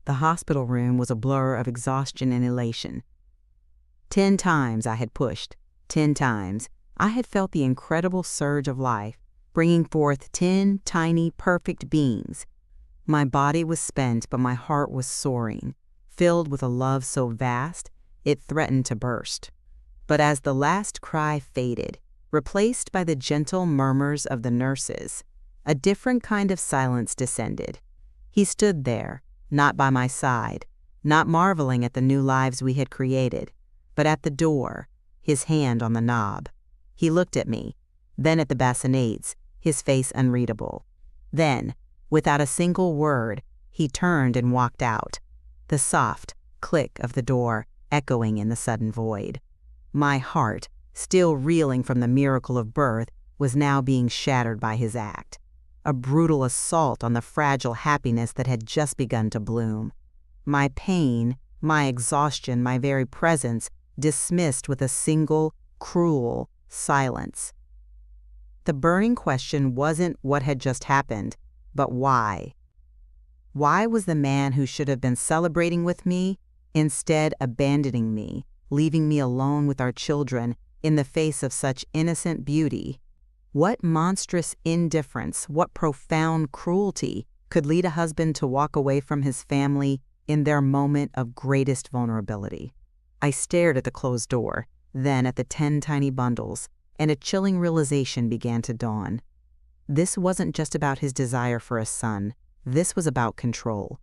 The hospital room was a blur of exhaustion and elation. 10 times I had pushed. 10 times I had felt the incredible surge of life, bringing forth 10 tiny, perfect beings. My body was spent, but my heart was soaring, filled with a love so vast it threatened to burst. But as the last cry faded, replaced by the gentle murmurs of the nurses, a different kind of silence descended. He stood there, not by my side, not marveling at the new lives we had created, but at the door, his hand on the knob. He looked at me, then at the bassinets, his face unreadable. Then, without a single word, he turned and walked out, the soft click of the door echoing in the sudden void. My heart, still reeling from the miracle of birth, was now being shattered by his act, a brutal assault on the fragile happiness that had just begun to bloom. My pain, my exhaustion, my very presence dismissed with a single, cruel silence. The burning question wasn't what had just happened, but why. Why was the man who should have been celebrating with me instead abandoning me, leaving me alone with our children in the face of such innocent beauty? What monstrous indifference, what profound cruelty could lead a husband to walk away from his family in their moment of greatest vulnerability? I stared at the closed door, then at the 10 tiny bundles, and a chilling realization began to dawn. This wasn't just about his desire for a son. This was about control.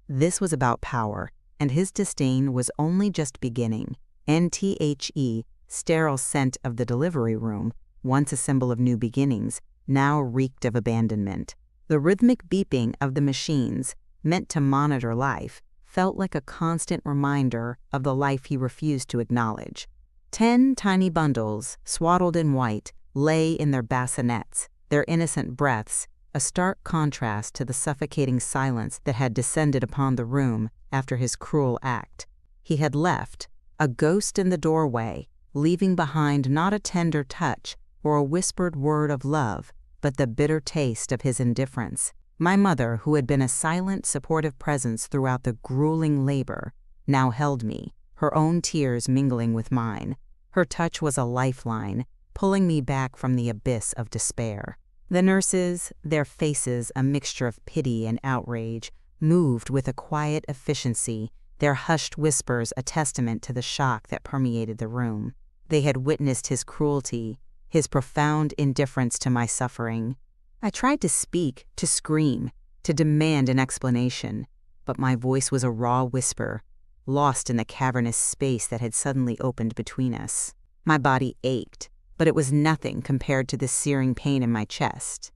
This was about power, and his disdain was only just beginning. NTHE, sterile scent of the delivery room, once a symbol of new beginnings, now reeked of abandonment. The rhythmic beeping of the machines, meant to monitor life, felt like a constant reminder of the life he refused to acknowledge. 10 tiny bundles, swaddled in white, lay in their bassinets, their innocent breaths, a stark contrast to the suffocating silence that had descended upon the room after his cruel act. He had left, a ghost in the doorway, leaving behind not a tender touch or a whispered word of love, but the bitter taste of his indifference. My mother, who had been a silent, supportive presence throughout the grueling labor, now held me, her own tears mingling with mine. Her touch was a lifeline, pulling me back from the abyss of despair. The nurses, their faces a mixture of pity and outrage, moved with a quiet efficiency, their hushed whispers a testament to the shock that permeated the room. They had witnessed his cruelty, his profound indifference to my suffering. I tried to speak, to scream, to demand an explanation, but my voice was a raw whisper, lost in the cavernous space that had suddenly opened between us. My body ached, but it was nothing compared to the searing pain in my chest.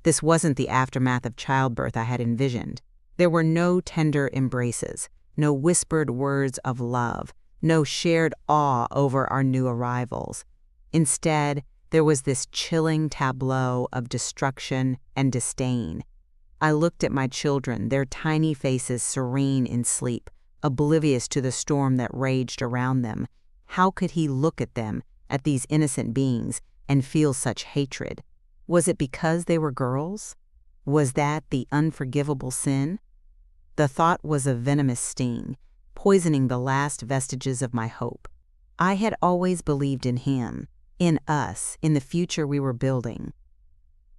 This wasn't the aftermath of childbirth I had envisioned. There were no tender embraces, no whispered words of love, no shared awe over our new arrivals. Instead, there was this chilling tableau of destruction and disdain. I looked at my children, their tiny faces serene in sleep, oblivious to the storm that raged around them. How could he look at them, at these innocent beings, and feel such hatred? Was it because they were girls? Was that the unforgivable sin? The thought was a venomous sting, poisoning the last vestiges of my hope. I had always believed in him, in us, in the future we were building.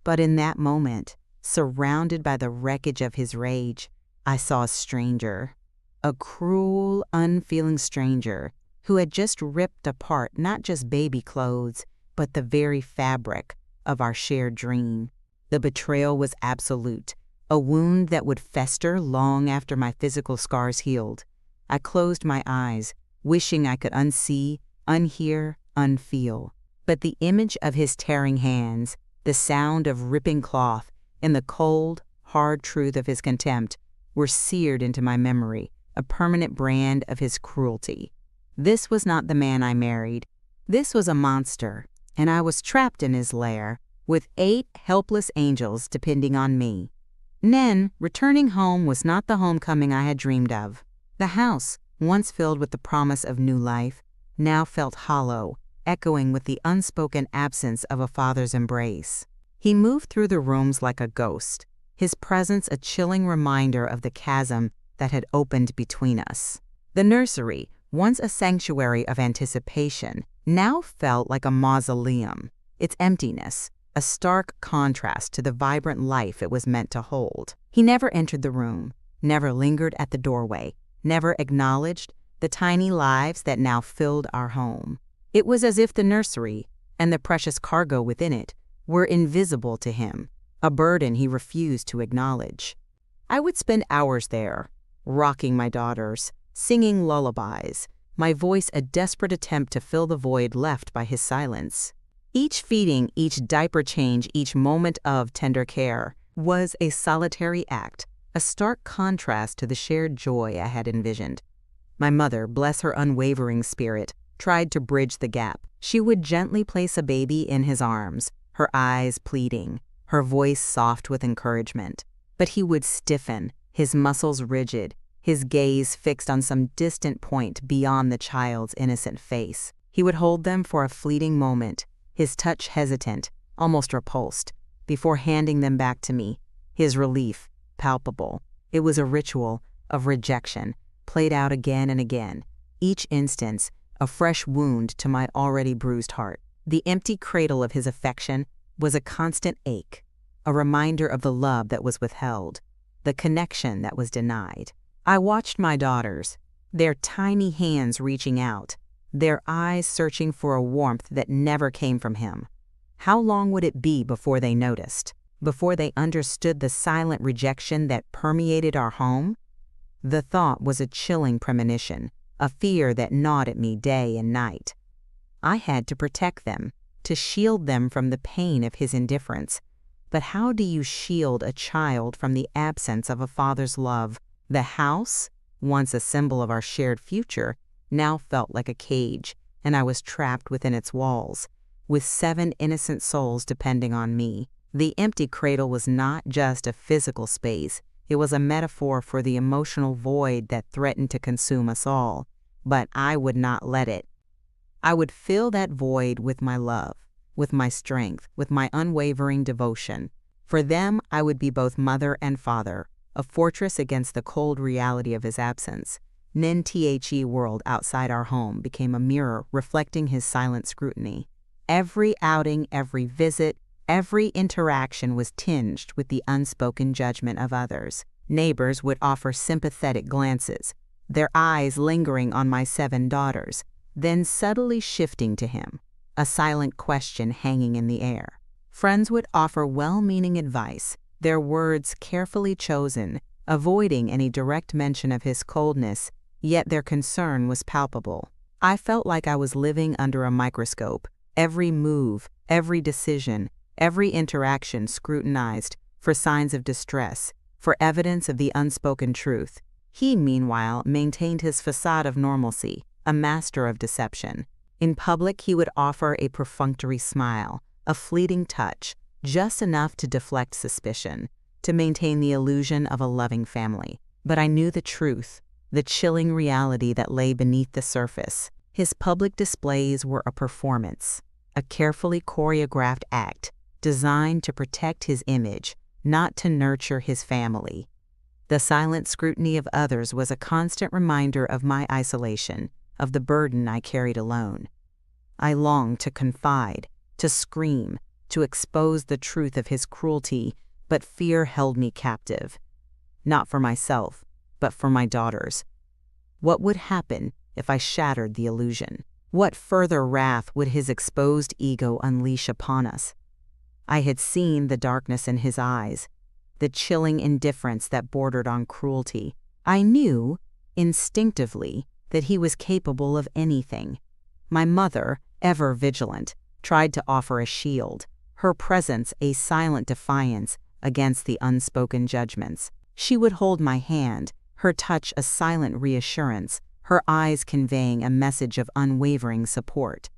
But in that moment, surrounded by the wreckage of his rage, I saw a stranger, a cruel, unfeeling stranger who had just ripped apart not just baby clothes, but the very fabric of our shared dream. The betrayal was absolute, a wound that would fester long after my physical scars healed. I closed my eyes, wishing I could unsee, unhear, unfeel. But the image of his tearing hands, the sound of ripping cloth, and the cold, hard truth of his contempt were seared into my memory, a permanent brand of his cruelty. This was not the man I married. This was a monster, and I was trapped in his lair, with 8 helpless angels depending on me. Then, returning home was not the homecoming I had dreamed of. The house, once filled with the promise of new life, now felt hollow, echoing with the unspoken absence of a father's embrace. He moved through the rooms like a ghost, his presence a chilling reminder of the chasm that had opened between us. The nursery, once a sanctuary of anticipation, now felt like a mausoleum, its emptiness a stark contrast to the vibrant life it was meant to hold. He never entered the room, never lingered at the doorway, never acknowledged the tiny lives that now filled our home. It was as if the nursery, and the precious cargo within it, were invisible to him, a burden he refused to acknowledge. I would spend hours there, rocking my daughters, singing lullabies, my voice a desperate attempt to fill the void left by his silence. Each feeding, each diaper change, each moment of tender care was a solitary act, a stark contrast to the shared joy I had envisioned. My mother, bless her unwavering spirit, tried to bridge the gap. She would gently place a baby in his arms, her eyes pleading, her voice soft with encouragement. But he would stiffen, his muscles rigid, his gaze fixed on some distant point beyond the child's innocent face. He would hold them for a fleeting moment, his touch hesitant, almost repulsed, before handing them back to me, his relief palpable. It was a ritual of rejection, played out again and again, each instance a fresh wound to my already bruised heart. The empty cradle of his affection was a constant ache, a reminder of the love that was withheld, the connection that was denied. I watched my daughters, their tiny hands reaching out, their eyes searching for a warmth that never came from him. How long would it be before they noticed, before they understood the silent rejection that permeated our home? The thought was a chilling premonition, a fear that gnawed at me day and night. I had to protect them, to shield them from the pain of his indifference. But how do you shield a child from the absence of a father's love? The house, once a symbol of our shared future, now felt like a cage, and I was trapped within its walls, with 7 innocent souls depending on me. The empty cradle was not just a physical space, it was a metaphor for the emotional void that threatened to consume us all. But I would not let it. I would fill that void with my love, with my strength, with my unwavering devotion. For them, I would be both mother and father, a fortress against the cold reality of his absence. The world outside our home became a mirror reflecting his silent scrutiny. Every outing, every visit, every interaction was tinged with the unspoken judgment of others. Neighbors would offer sympathetic glances, their eyes lingering on my 7 daughters, then subtly shifting to him, a silent question hanging in the air. Friends would offer well-meaning advice, their words carefully chosen, avoiding any direct mention of his coldness, yet their concern was palpable. I felt like I was living under a microscope, every move, every decision, every interaction scrutinized for signs of distress, for evidence of the unspoken truth. He, meanwhile, maintained his facade of normalcy, a master of deception. In public, he would offer a perfunctory smile, a fleeting touch, just enough to deflect suspicion, to maintain the illusion of a loving family. But I knew the truth, the chilling reality that lay beneath the surface. His public displays were a performance, a carefully choreographed act designed to protect his image, not to nurture his family. The silent scrutiny of others was a constant reminder of my isolation, of the burden I carried alone. I longed to confide, to scream, to expose the truth of his cruelty, but fear held me captive. Not for myself, but for my daughters. What would happen if I shattered the illusion? What further wrath would his exposed ego unleash upon us? I had seen the darkness in his eyes, the chilling indifference that bordered on cruelty. I knew, instinctively, that he was capable of anything. My mother, ever vigilant, tried to offer a shield, her presence a silent defiance against the unspoken judgments. She would hold my hand, her touch a silent reassurance, her eyes conveying a message of unwavering support.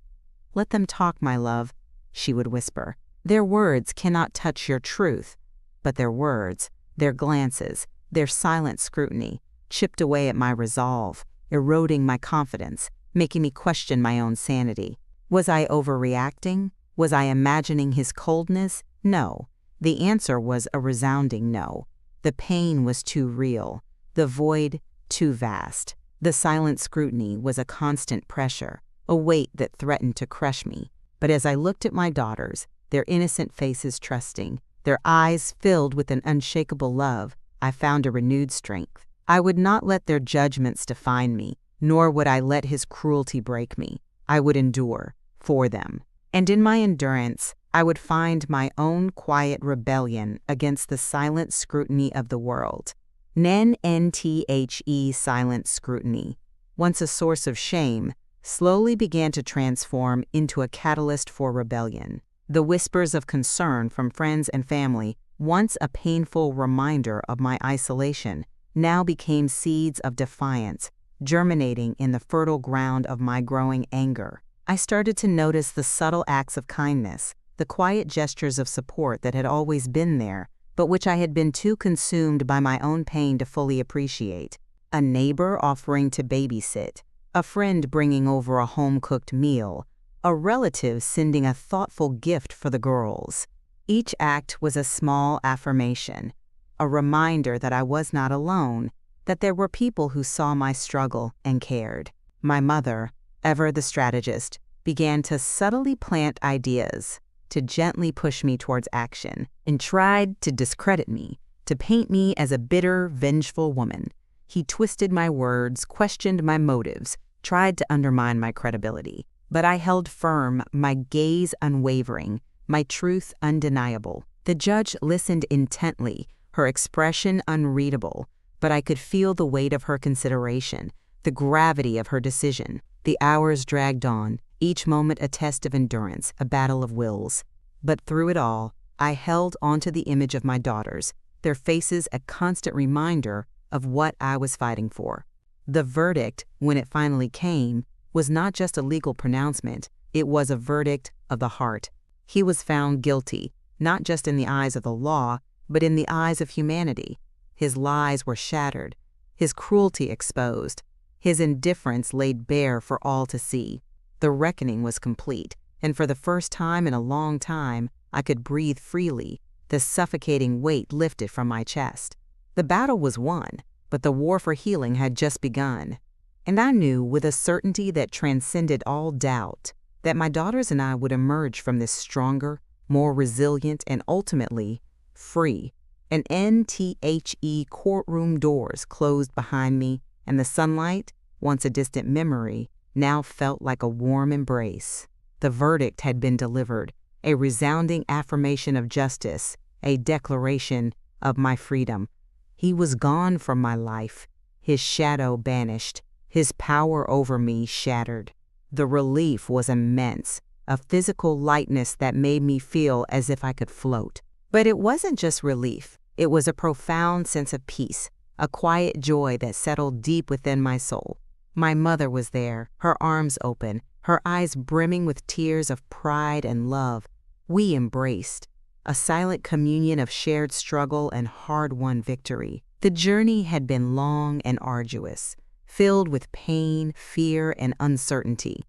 "Let them talk, my love," she would whisper. "Their words cannot touch your truth." But their words, their glances, their silent scrutiny, chipped away at my resolve, eroding my confidence, making me question my own sanity. Was I overreacting? Was I imagining his coldness? No. The answer was a resounding no. The pain was too real. the void too vast. The silent scrutiny was a constant pressure, a weight that threatened to crush me. But as I looked at my daughters, their innocent faces trusting, their eyes filled with an unshakable love, I found a renewed strength. I would not let their judgments define me, nor would I let his cruelty break me. I would endure for them. And in my endurance, I would find my own quiet rebellion against the silent scrutiny of the world. NNTHE silent scrutiny, once a source of shame, slowly began to transform into a catalyst for rebellion. The whispers of concern from friends and family, once a painful reminder of my isolation, now became seeds of defiance, germinating in the fertile ground of my growing anger. I started to notice the subtle acts of kindness, the quiet gestures of support that had always been there, but which I had been too consumed by my own pain to fully appreciate. A neighbor offering to babysit, a friend bringing over a home-cooked meal, a relative sending a thoughtful gift for the girls. Each act was a small affirmation, a reminder that I was not alone, that there were people who saw my struggle and cared. My mother, ever the strategist, began to subtly plant ideas, to gently push me towards action, and tried to discredit me, to paint me as a bitter, vengeful woman. He twisted my words, questioned my motives, tried to undermine my credibility. But I held firm, my gaze unwavering, my truth undeniable. The judge listened intently, her expression unreadable, but I could feel the weight of her consideration, the gravity of her decision. The hours dragged on, each moment a test of endurance, a battle of wills. But through it all, I held onto the image of my daughters, their faces a constant reminder of what I was fighting for. The verdict, when it finally came, was not just a legal pronouncement, it was a verdict of the heart. He was found guilty, not just in the eyes of the law, but in the eyes of humanity. His lies were shattered, his cruelty exposed, his indifference laid bare for all to see. The reckoning was complete, and for the first time in a long time, I could breathe freely, the suffocating weight lifted from my chest. The battle was won, but the war for healing had just begun. And I knew with a certainty that transcended all doubt that my daughters and I would emerge from this stronger, more resilient, and ultimately free. An NTHE courtroom doors closed behind me, and the sunlight, once a distant memory, now felt like a warm embrace. The verdict had been delivered, a resounding affirmation of justice, a declaration of my freedom. He was gone from my life, his shadow banished, his power over me shattered. The relief was immense, a physical lightness that made me feel as if I could float. But it wasn't just relief, it was a profound sense of peace, a quiet joy that settled deep within my soul. My mother was there, her arms open, her eyes brimming with tears of pride and love. We embraced, a silent communion of shared struggle and hard-won victory. The journey had been long and arduous, filled with pain, fear, and uncertainty.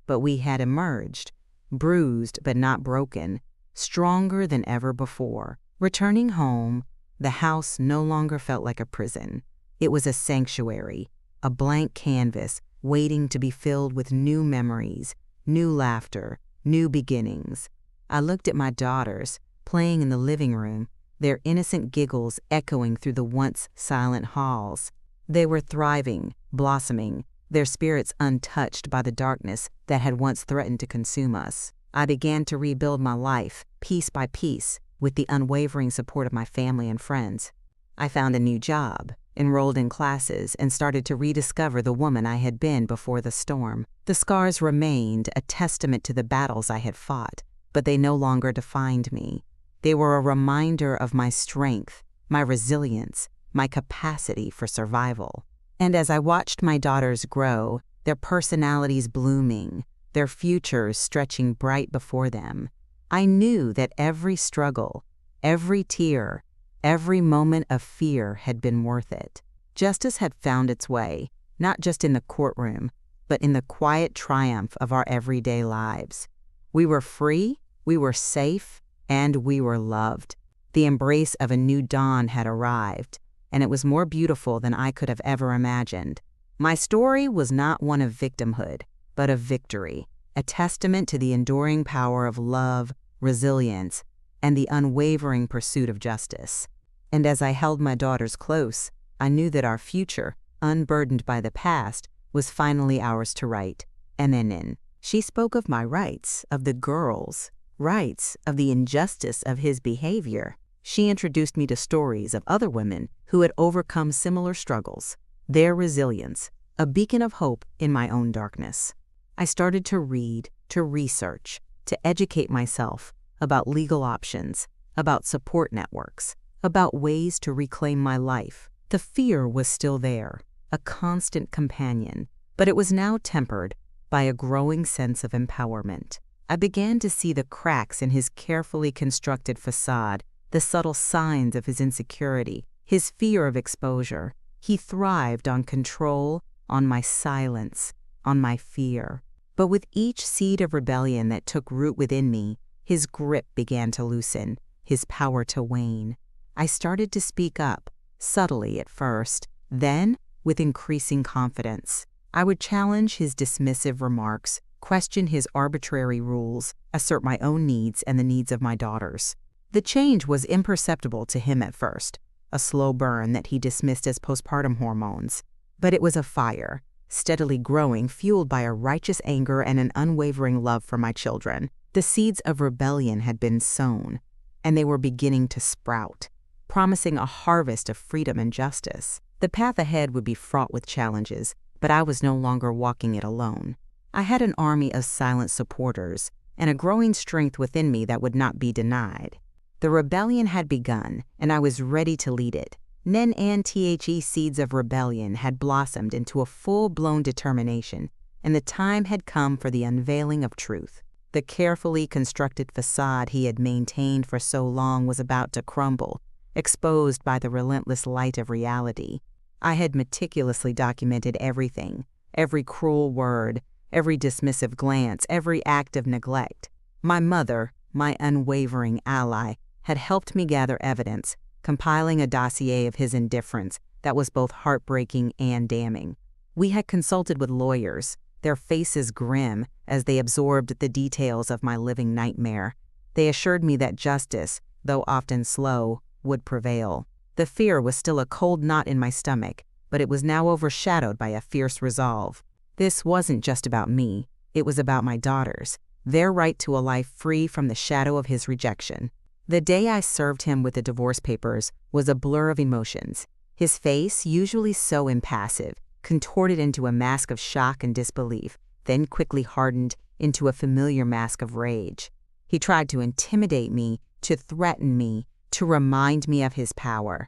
But we had emerged, bruised but not broken, stronger than ever before. Returning home, the house no longer felt like a prison. It was a sanctuary, a blank canvas waiting to be filled with new memories, new laughter, new beginnings. I looked at my daughters, playing in the living room, their innocent giggles echoing through the once silent halls. They were thriving, blossoming, their spirits untouched by the darkness that had once threatened to consume us. I began to rebuild my life, piece by piece, with the unwavering support of my family and friends. I found a new job, enrolled in classes, and started to rediscover the woman I had been before the storm. The scars remained, a testament to the battles I had fought, but they no longer defined me. They were a reminder of my strength, my resilience, my capacity for survival. And as I watched my daughters grow, their personalities blooming, their futures stretching bright before them, I knew that every struggle, every tear, every moment of fear had been worth it. Justice had found its way, not just in the courtroom, but in the quiet triumph of our everyday lives. We were free, we were safe, and we were loved. The embrace of a new dawn had arrived, and it was more beautiful than I could have ever imagined. My story was not one of victimhood, but of victory, a testament to the enduring power of love, resilience, and the unwavering pursuit of justice. And as I held my daughters close, I knew that our future, unburdened by the past, was finally ours to write. And then she spoke of my rights, of the girls' rights, of the injustice of his behavior. She introduced me to stories of other women who had overcome similar struggles, their resilience, a beacon of hope in my own darkness. I started to read, to research, to educate myself about legal options, about support networks, about ways to reclaim my life. The fear was still there, a constant companion, but it was now tempered by a growing sense of empowerment. I began to see the cracks in his carefully constructed facade, the subtle signs of his insecurity, his fear of exposure. He thrived on control, on my silence, on my fear. But with each seed of rebellion that took root within me, his grip began to loosen, his power to wane. I started to speak up, subtly at first, then with increasing confidence. I would challenge his dismissive remarks, question his arbitrary rules, assert my own needs and the needs of my daughters. The change was imperceptible to him at first, a slow burn that he dismissed as postpartum hormones. But it was a fire, steadily growing, fueled by a righteous anger and an unwavering love for my children. The seeds of rebellion had been sown, and they were beginning to sprout, promising a harvest of freedom and justice. The path ahead would be fraught with challenges, but I was no longer walking it alone. I had an army of silent supporters and a growing strength within me that would not be denied. The rebellion had begun, and I was ready to lead it. Nen and The seeds of rebellion had blossomed into a full-blown determination, and the time had come for the unveiling of truth. The carefully constructed facade he had maintained for so long was about to crumble, exposed by the relentless light of reality. I had meticulously documented everything, every cruel word, every dismissive glance, every act of neglect. My mother, my unwavering ally, had helped me gather evidence, compiling a dossier of his indifference that was both heartbreaking and damning. We had consulted with lawyers, their faces grim as they absorbed the details of my living nightmare. They assured me that justice, though often slow, would prevail. The fear was still a cold knot in my stomach, but it was now overshadowed by a fierce resolve. This wasn't just about me, it was about my daughters, their right to a life free from the shadow of his rejection. The day I served him with the divorce papers was a blur of emotions. His face, usually so impassive, contorted into a mask of shock and disbelief, then quickly hardened into a familiar mask of rage. He tried to intimidate me, to threaten me, to remind me of his power.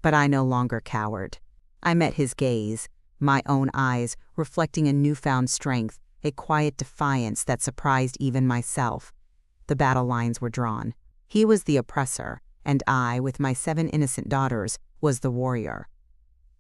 But I no longer cowered. I met his gaze, my own eyes reflecting a newfound strength, a quiet defiance that surprised even myself. The battle lines were drawn. He was the oppressor, and I, with my 7 innocent daughters, was the warrior.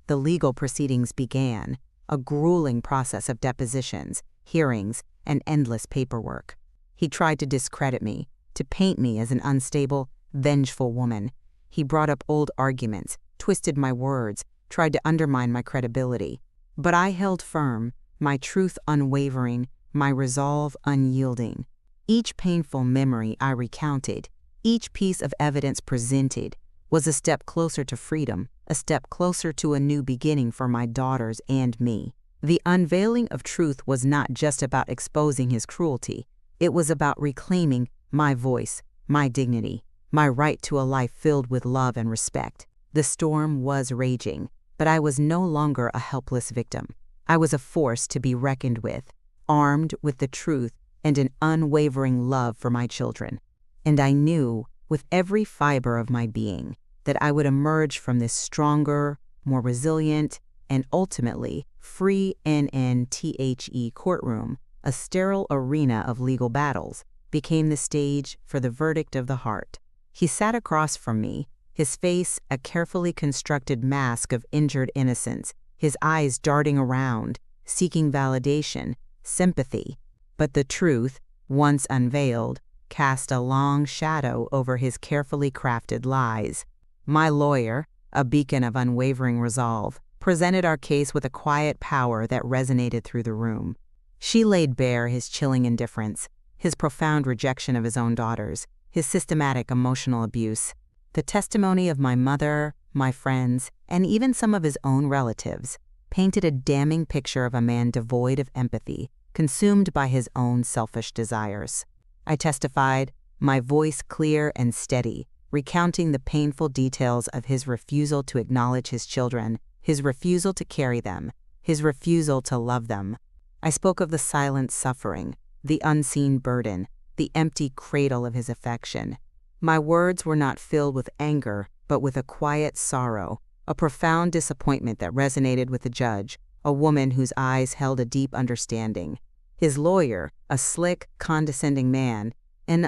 The legal proceedings began, a grueling process of depositions, hearings, and endless paperwork. He tried to discredit me, to paint me as an unstable, vengeful woman. He brought up old arguments, twisted my words, tried to undermine my credibility. But I held firm, my truth unwavering, my resolve unyielding. Each painful memory I recounted, each piece of evidence presented, was a step closer to freedom, a step closer to a new beginning for my daughters and me. The unveiling of truth was not just about exposing his cruelty. It was about reclaiming my voice, my dignity, my right to a life filled with love and respect. The storm was raging, but I was no longer a helpless victim. I was a force to be reckoned with, armed with the truth and an unwavering love for my children. And I knew, with every fiber of my being, that I would emerge from this stronger, more resilient, and ultimately free The courtroom, a sterile arena of legal battles, became the stage for the verdict of the heart. He sat across from me, his face a carefully constructed mask of injured innocence, his eyes darting around, seeking validation, sympathy. But the truth, once unveiled, cast a long shadow over his carefully crafted lies. My lawyer, a beacon of unwavering resolve, presented our case with a quiet power that resonated through the room. She laid bare his chilling indifference, his profound rejection of his own daughters, his systematic emotional abuse. The testimony of my mother, my friends, and even some of his own relatives painted a damning picture of a man devoid of empathy, consumed by his own selfish desires. I testified, my voice clear and steady, recounting the painful details of his refusal to acknowledge his children, his refusal to carry them, his refusal to love them. I spoke of the silent suffering, the unseen burden, the empty cradle of his affection. My words were not filled with anger, but with a quiet sorrow, a profound disappointment that resonated with the judge, a woman whose eyes held a deep understanding. His lawyer, a slick, condescending man, an